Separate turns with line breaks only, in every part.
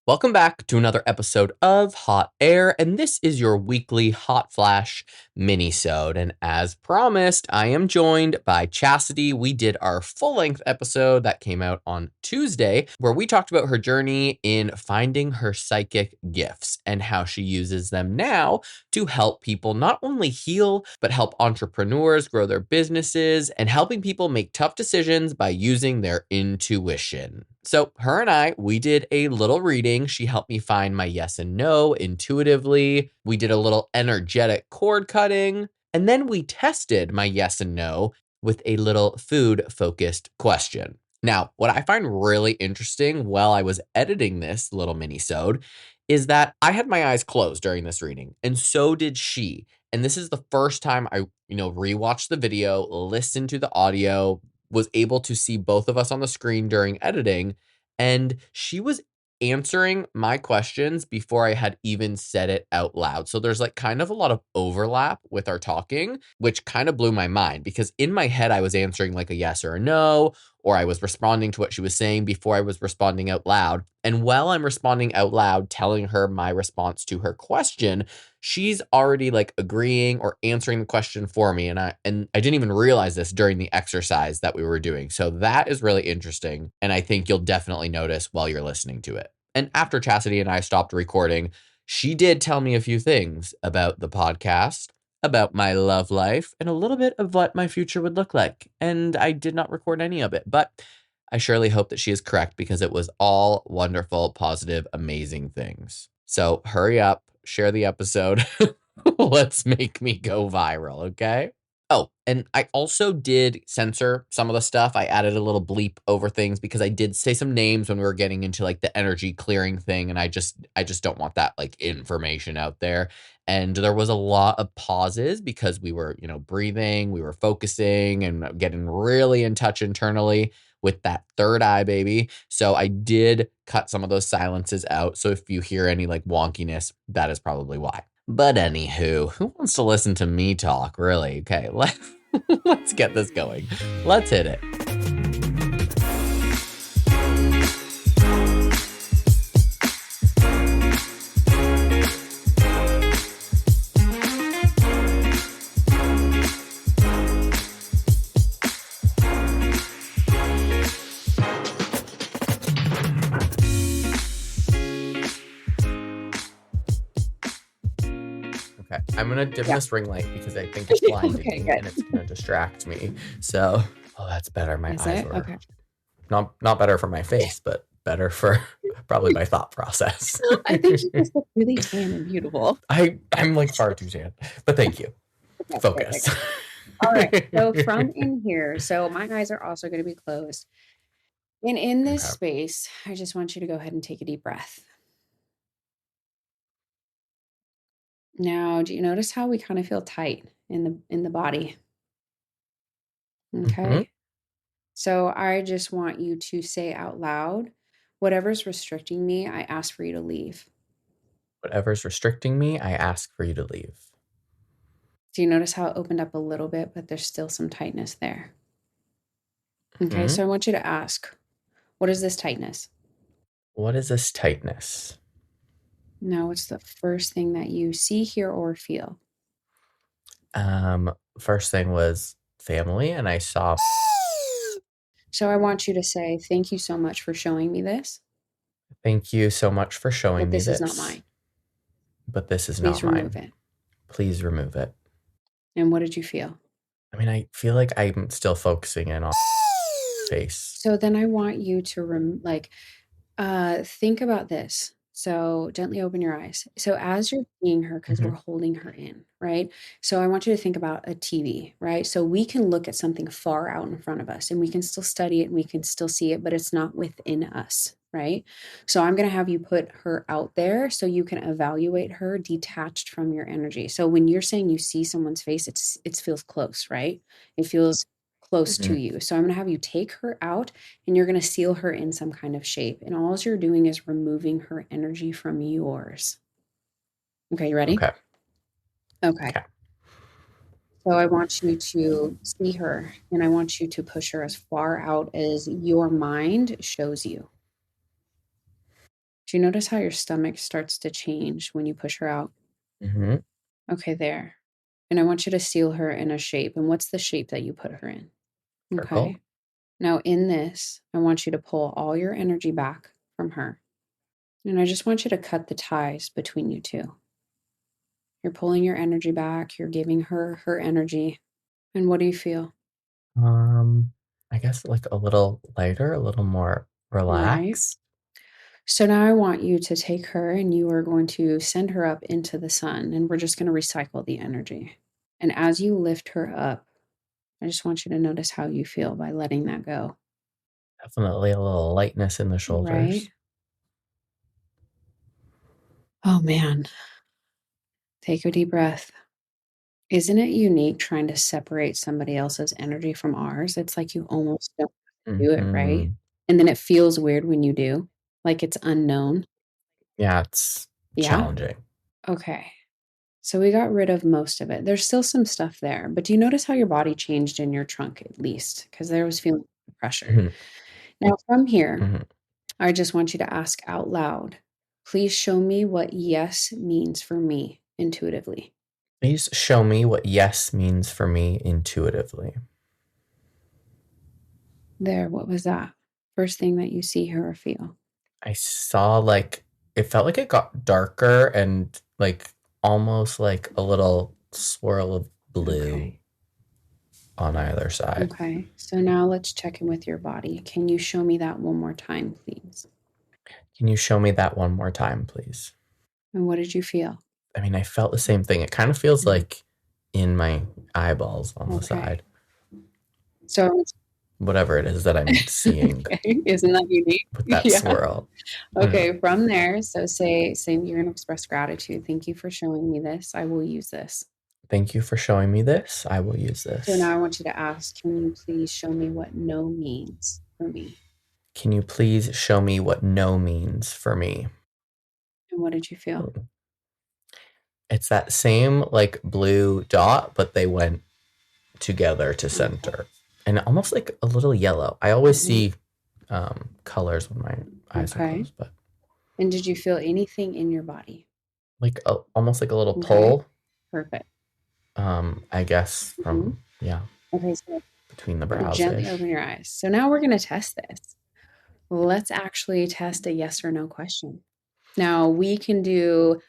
Welcome back to another episode of Hot Air, and this is your weekly Hot Flash minisode. And as promised, I am joined by Chassidy. We did our full-length episode that came out on Tuesday, where we talked about her journey in finding her psychic gifts and how she uses them now to help people not only heal, but help entrepreneurs grow their businesses and helping people make tough decisions by using their intuition. So her and I, we did a little reading. She helped me find my yes and no intuitively. We did a little energetic cord cutting. And then we tested my yes and no with a little food-focused question. Now, what I find really interesting while I was editing this little mini-sode is that I had my eyes closed during this reading, and so did she. And this is the first time I, rewatched the video, listened to the audio, was able to see both of us on the screen during editing, and she was answering my questions before I had even said it out loud. So there's like kind of a lot of overlap with our talking, which kind of blew my mind because in my head I was answering like a yes or a no, or I was responding to what she was saying before I was responding out loud. And while I'm responding out loud, telling her my response to her question, she's already like agreeing or answering the question for me. And I didn't even realize this during the exercise that we were doing. So that is really interesting. And I think you'll definitely notice while you're listening to it. And after Chassidy and I stopped recording, she did tell me a few things about the podcast, about my love life, and a little bit of what my future would look like. And I did not record any of it, but I surely hope that she is correct because it was all wonderful, positive, amazing things. So hurry up, share the episode. Let's make me go viral, okay? Oh, and I also did censor some of the stuff. I added a little bleep over things because I did say some names when we were getting into like the energy clearing thing, and I just don't want that like information out there. And there was a lot of pauses because we were, breathing, we were focusing and getting really in touch internally with that third eye, baby. So I did cut some of those silences out. So if you hear any like wonkiness, that is probably why. But anywho, who wants to listen to me talk, really? Okay, let's get this going. Let's hit it. Okay, I'm gonna dim this ring light because I think it's blinding me and it's gonna distract me. So, that's better. My eyes are okay. Not better for my face, but better for probably my thought process.
I think you just look really tan and beautiful.
I'm like far too tan, but thank you. Okay, focus.
All right, so from in here, so my eyes are also going to be closed. And in this space, I just want you to go ahead and take a deep breath. Now, do you notice how we kind of feel tight in the body? Okay. Mm-hmm. So I just want you to say out loud, whatever's restricting me, I ask for you to leave.
Whatever's restricting me, I ask for you to leave.
Do you notice how it opened up a little bit, but there's still some tightness there? Okay, mm-hmm. So I want you to ask, what is this tightness?
What is this tightness?
Now, what's the first thing that you see, hear, or feel?
First thing was family, and I saw.
So I want you to say, thank you so much for showing me this.
Thank you so much for showing me this.
This is not mine.
But this is not mine. Please remove it. Please remove it.
And what did you feel?
I mean, I feel like I'm still focusing in on face.
So then I want you to think about this. So gently open your eyes. So as you're seeing her, because we're holding her in, right? So I want you to think about a TV, right? So we can look at something far out in front of us and we can still study it and we can still see it, but it's not within us, right? So I'm going to have you put her out there so you can evaluate her detached from your energy. So when you're saying you see someone's face, it feels close, right? It feels close to you. So I'm going to have you take her out and you're going to seal her in some kind of shape. And all you're doing is removing her energy from yours. Okay, you ready? Okay. So I want you to see her and I want you to push her as far out as your mind shows you. Do you notice how your stomach starts to change when you push her out?
Mm-hmm.
Okay, there. And I want you to seal her in a shape. And what's the shape that you put her in?
Circle.
Okay. Now, in this, I want you to pull all your energy back from her. And I just want you to cut the ties between you two. You're pulling your energy back, you're giving her her energy. And what do you feel?
I guess like a little lighter, a little more
Right?
relaxed.
So now I want you to take her and you are going to send her up into the sun, and we're just going to recycle the energy. And as you lift her up, I just want you to notice how you feel by letting that go.
Definitely a little lightness in the
Right?
shoulders.
Oh man, take a deep breath. Isn't it unique trying to separate somebody else's energy from ours? It's like you almost don't do it, right?
Mm-hmm.
And then it feels weird when you do, like it's unknown.
Yeah, it's
Yeah?
challenging.
Okay. So we got rid of most of it. There's still some stuff there, but do you notice how your body changed in your trunk at least? Because there was feeling pressure.
Mm-hmm.
Now, from here,
Mm-hmm.
I just want you to ask out loud, please show me what yes means for me intuitively.
Please show me what yes means for me intuitively.
There, what was that? First thing that you see, hear, or feel.
I saw like it felt like it got darker and like almost like a little swirl of blue
Okay.
on either side.
Okay. So now let's check in with your body. Can you show me that one more time, please?
Can you show me that one more time, please?
And what did you feel?
I mean, I felt the same thing. It kind of feels
Mhm.
like in my eyeballs on the
Okay.
side.
So,
Whatever it is that I'm seeing
okay. Isn't that unique?
with that
Yeah.
swirl. Mm.
Okay. From there, so say you're going to express gratitude. Thank you for showing me this. I will use this.
Thank you for showing me this. I will use
So now
this.
I want you to ask, can you please show me what no means for me?
Can you please show me what no means for me?
And what did you feel?
Mm. It's that same like blue dot, but they went together to
Okay.
center. And almost like a little yellow. I always
Mhm.
see colors when my eyes are
Okay.
closed, but
And did you feel anything in your body?
like almost like a little
Okay.
pull.
Perfect.
I guess
Hmm.
from yeah
Okay. So
between the brows
gently open
ish.
your eyes. So now we're going to test this. Let's actually test a yes or no question. Now we can do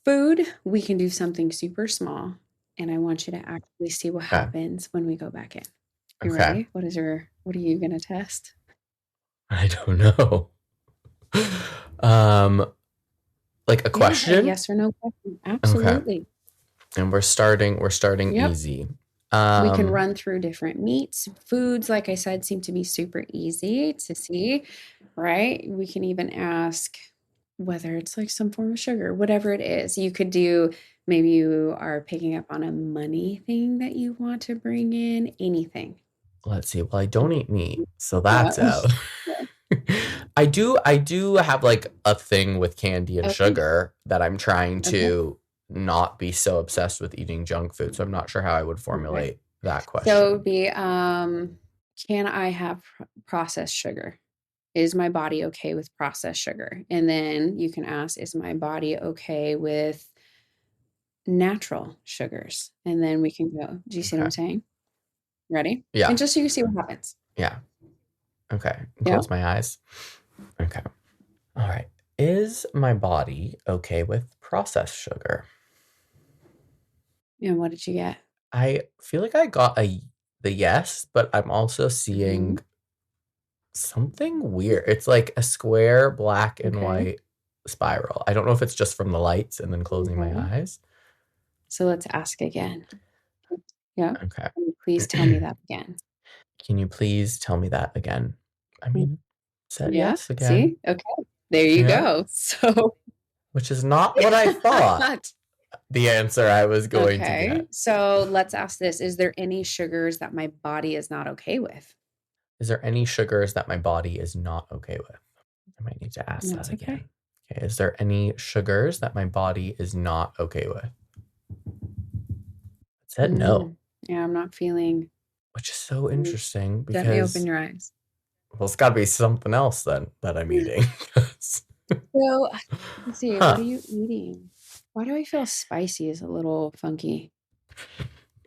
food, we can do something super small, and I want you to actually see what
Okay.
happens when we go back in. You
Okay.
ready? What are you gonna test?
I don't know. um, like a
Yeah, a
question.
yes or no question.
Okay.
Absolutely.
And we're starting
Yep.
easy.
We can
Um,
run through different meats. Foods, like I said, seem to be super easy to see, right? We can even ask whether it's like some form of sugar, whatever it is. You could do, maybe you are picking up on a money thing that you want to bring in, anything.
let's see. Well, I don't eat meat, so
Yeah.
that's out.
Yeah.
I do have like a thing with candy and
Okay.
sugar that I'm trying
Okay.
to not be so obsessed with eating junk food. So I'm not sure how I would
Okay.
formulate that
So it'd
question.
be, can I have processed sugar? Is my body okay with processed sugar? And then you can ask, is my body okay with natural sugars? And then we can go, do you see what
Okay.
I'm saying? Ready? And
Yeah.
just so you can see what happens.
Yeah. Okay. And
Yeah.
close my eyes. Okay. All right. Is my body okay with processed sugar?
And what did you get?
I feel like I got the yes, but I'm also
Hmm.
seeing something weird. It's like a square black and
Okay.
white spiral. I don't know if it's just from the lights and then closing my
Okay.
eyes.
So let's ask again. Yeah.
Okay.
Can you please tell me that again?
Can you please tell me that again? I
Mm.
mean, said
Yeah.
yes again.
See? Okay. There you
Yeah.
go. So,
Which is not what I thought the answer I was going to
okay.
get.
So let's ask this. Is there any sugars that my body is not okay with?
Is there any sugars that my body is not okay with? I might need to ask that
That's okay.
again. Okay. Is there any sugars that my body is not okay with? It said no,
Yeah, I'm not feeling.
which is so
Mm,
interesting
Gently open
because,
your eyes.
well, it's got to be something else then that I'm
Mm.
eating.
So, let's see, what are
Huh.
you eating? Why do I feel spicy is a little funky?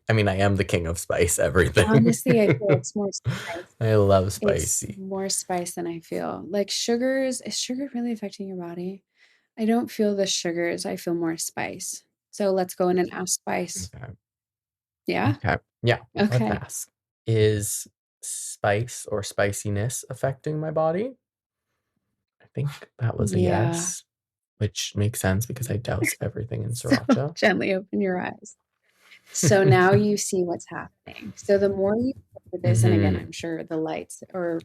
I mean, I am the king of spice, everything.
Honestly, I feel it's more spice.
I love
It's
spicy.
more spice than I feel. Like sugars, is sugar really affecting your body? I don't feel the sugars, I feel more spice. So let's go in and ask spice.
Okay.
Yeah?
Okay. Yeah, let's
Okay.
ask. Is spice or spiciness affecting my body? I think that was a
Yeah.
yes, which makes sense because I douse everything in
So
sriracha.
gently open your eyes. So now you see what's happening. So the more you look at this, and again,
Mm-hmm.
I'm sure the lights or,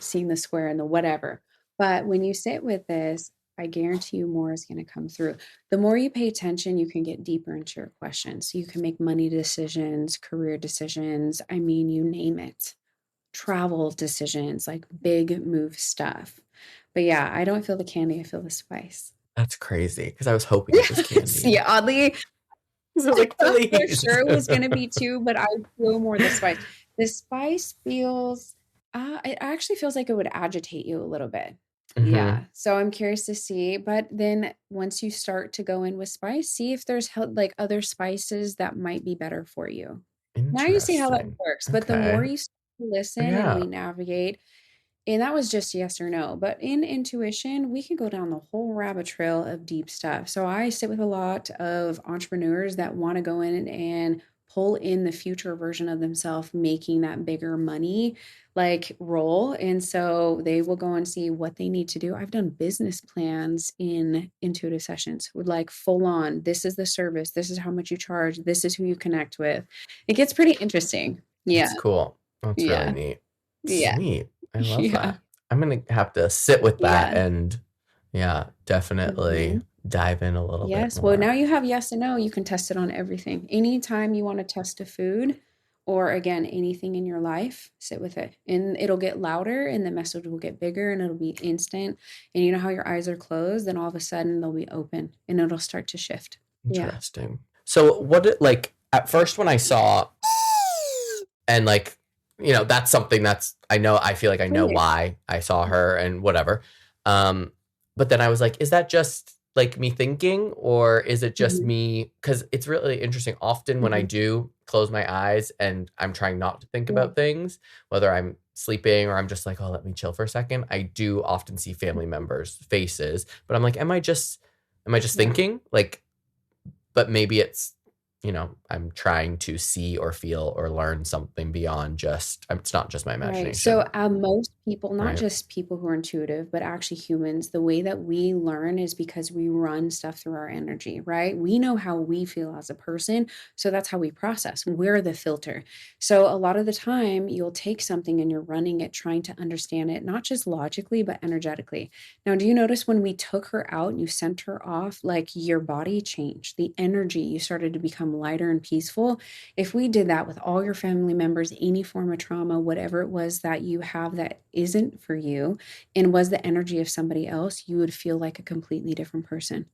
seeing the square and the whatever. But when you sit with this, I guarantee you more is going to come through. The more you pay attention, you can get deeper into your questions. So you can make money decisions, career decisions. I mean, you name it. Travel decisions, like big move stuff. But yeah, I don't feel the candy, I feel the spice.
That's crazy because I was hoping it was candy.
Yeah, oddly,
I was like,
for
please.
sure it was gonna be 2, but I feel more the spice. The spice feels, it actually feels like it would agitate you a little bit.
Mm-hmm.
Yeah, so I'm curious to see, but then once you start to go in with spice, see if there's like other spices that might be better for you. Now you see how that
Interesting.
works, but the more
Okay.
you start to listen and
Yeah.
we navigate, and that was just yes or no. But in intuition, we can go down the whole rabbit trail of deep stuff. So I sit with a lot of entrepreneurs that want to go in and pull in the future version of themselves, making that bigger money like role. And so they will go and see what they need to do. I've done business plans in intuitive sessions with like full on, this is the service, this is how much you charge, this is who you connect with. It gets pretty interesting. Yeah.
That's cool. That's really
Yeah.
neat.
Yeah.
Sweet. I love
Yeah.
that. I'm gonna have to sit with that
Yeah.
and yeah, definitely
Mhm.
dive in a little bit
Yes. Well,
more.
now you have yes and no. You can test it on everything. Anytime you want to test a food or again, anything in your life, sit with it. And it'll get louder and the message will get bigger and it'll be instant. And you know how your eyes are closed, then all of a sudden they'll be open and it'll start to shift. Yeah.
Interesting. So like at first when I saw and like that's something that's I feel like I know
Right.
why I saw her and whatever. Um but then I was like, is that just like me thinking or is it just
Mhm.
me cuz it's really interesting often when I
Mhm.
do close my eyes and I'm trying not to think
Yeah.
about things, whether I'm sleeping or I'm just like, oh, let me chill for a second, I do often see family members faces, but I'm like, am I just
Yeah.
thinking? Like but maybe I'm trying to see or feel or learn something beyond just it's not just my
Right. So,
imagination,
most people, not
right?
just people who are intuitive, but actually humans, the way that we learn is because we run stuff through our energy, right? We know how we feel as a person. So that's how we process. We're the filter. So, a lot of the time, you'll take something and you're running it, trying to understand it, not just logically, but energetically. Now, do you notice when we took her out and you sent her off, like your body changed, the energy, you started to become lighter and peaceful? If we did that with all your family members, any form of trauma, whatever it was that you have that isn't for you, and was the energy of somebody else, you would feel like a completely different person.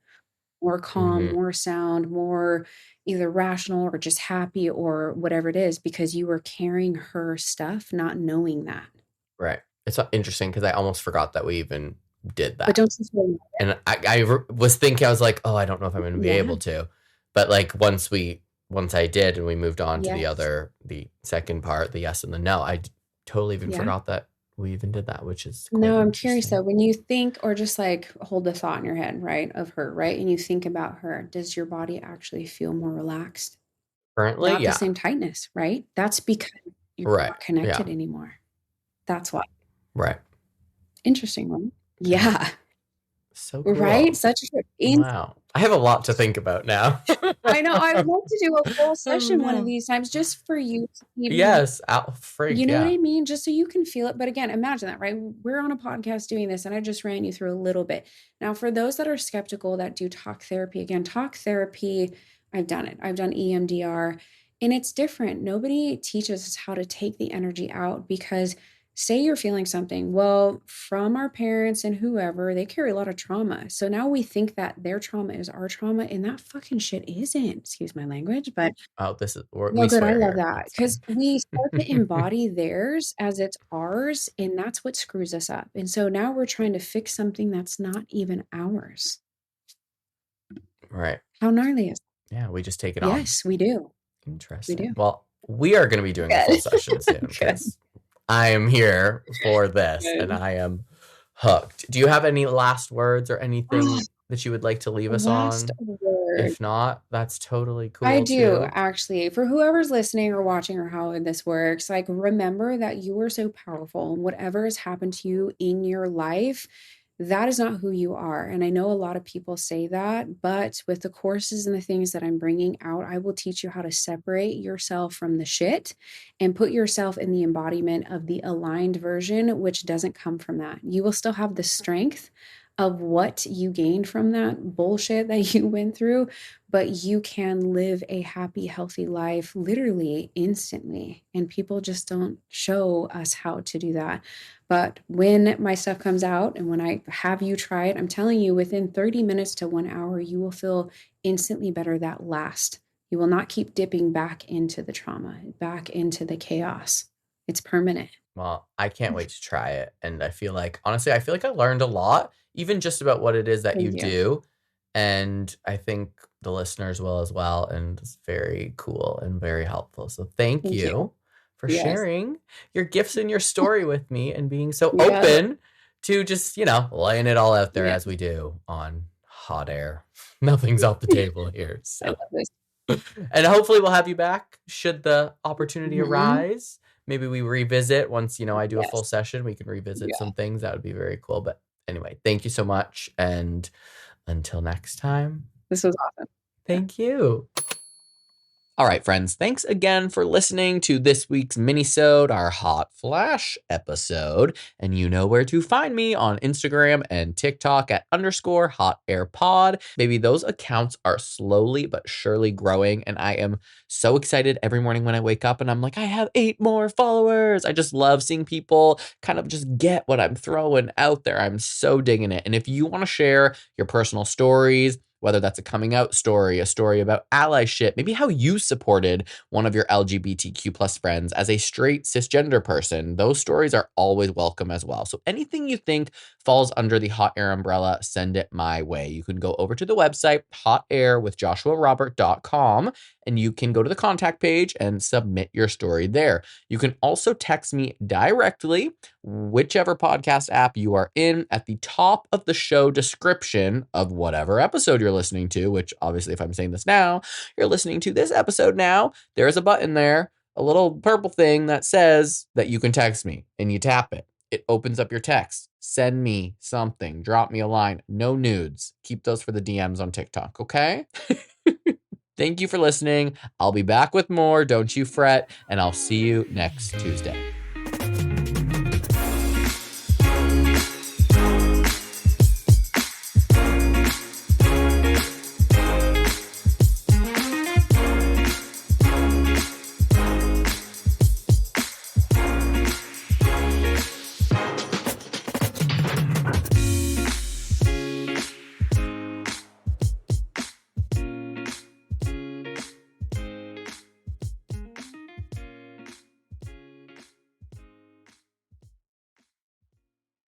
More calm,
Hmm.
more sound, more either rational or just happy or whatever it is, because you were carrying her stuff, not knowing that.
Right. It's interesting because I almost forgot that we even did
But
that,
don't you feel
and was thinking I was like, oh, I don't know if I'm going to be
yeah,
able to, but like once I did and we moved on to
yes.
the second part, the yes and the no, totally even
Yeah.
forgot that we even did that, which is quite
No, I'm curious though,
interesting.
when you think or just like hold the thought in your head, right, of her, right? And you think about her, does your body actually feel more relaxed?
Currently,
Not the
yeah.
same tightness, right? That's because you're
Right.
not
Yeah.
connected anymore. That's why.
Right.
Interesting, right?
Yeah.
Yeah.
So
Right?
cool.
Such a
Wow. I have a lot to think about now.
I know, I would love to do a full
Oh,
session one of
no.
these times just for you to even
Yes,
you
frig,
know what
yeah.
I mean? Just so you can feel it. But again, imagine that, right? We're on a podcast doing this, and I just ran you through a little bit. Now, for those that are skeptical that do talk therapy, again, talk therapy, I've done it. I've done EMDR, and it's different. Nobody teaches us how to take the energy out because say you're feeling something. Well, from our parents and whoever, they carry a lot of trauma. So now we think that their trauma is our trauma, and that fucking shit isn't. Excuse my language, but
Oh,
no,
we
good. I
swear
love
here.
that
It's
because
fine.
we start to embody theirs as it's ours, and that's what screws us up. And so now we're trying to fix something that's not even ours.
Right.
How gnarly is
Yeah, we just take it
that?
on.
Yes, we do. We
Interesting.
do.
Well, we are going to be doing a full
Good.
session soon
Good.
because I am here for this and
Good.
I am hooked. Do you have any last words or
Ah,
anything that you would like to leave us
last
on?
word.
If not, that's totally
I
cool
do
too.
actually. For whoever's listening or watching or how this works, like remember that you are so powerful and whatever has happened to you in your life, that is not who you are. And I know a lot of people say that, but with the courses and the things that I'm bringing out, I will teach you how to separate yourself from the shit and put yourself in the embodiment of the aligned version, which doesn't come from that. You will still have the strength of what you gained from that bullshit that you went through, but you can live a happy, healthy life literally instantly. And people just don't show us how to do that. But when my stuff comes out and when I have you try it, I'm telling you, within 30 minutes to 1 hour, you will feel instantly better that last. You will not keep dipping back into the trauma, back into the chaos. It's permanent.
Well, I can't wait to try it. And I feel like, honestly, I feel like I learned a lot, even just about what it is that you
Thank you.
do. And I think the listeners will as well. And it's very cool and very helpful. So thank
Thank you.
you for
Yes.
sharing your gifts and your story with me and being so
Yeah.
open to just, laying it all out there
Yeah.
as we do on Hot Air. Nothing's off the table here.
I
So,
love this.
and hopefully we'll have you back should the opportunity
Mhm.
arise. Maybe we revisit once, I do a full
Yes.
session, we can revisit
Yeah.
some things. That would be very cool. But anyway, thank you so much. And until next time,
This was awesome. Yeah.
thank you. All right, friends, thanks again for listening to this week's minisode, our Hot Flash episode. And you know where to find me on Instagram and TikTok at _HotAirPod. Maybe those accounts are slowly but surely growing. And I am so excited every morning when I wake up and I'm like, I have 8 more followers. I just love seeing people kind of just get what I'm throwing out there. I'm so digging it. And if you want to share your personal stories, whether that's a coming out story, a story about allyship, maybe how you supported one of your LGBTQ plus friends as a straight cisgender person, those stories are always welcome as well. So anything you think falls under the Hot Air umbrella, send it my way. You can go over to the website, hotairwithjoshuarobert.com, and you can go to the contact page and submit your story there. You can also text me directly, whichever podcast app you are in, at the top of the show description of whatever episode you're listening to, which obviously, if I'm saying this now, you're listening to this episode now, there's a button there, a little purple thing that says that you can text me, and you tap it. It opens up your text. Send me something. Drop me a line. No nudes. Keep those for the DMs on TikTok, okay? Thank you for listening. I'll be back with more. Don't you fret. And I'll see you next Tuesday.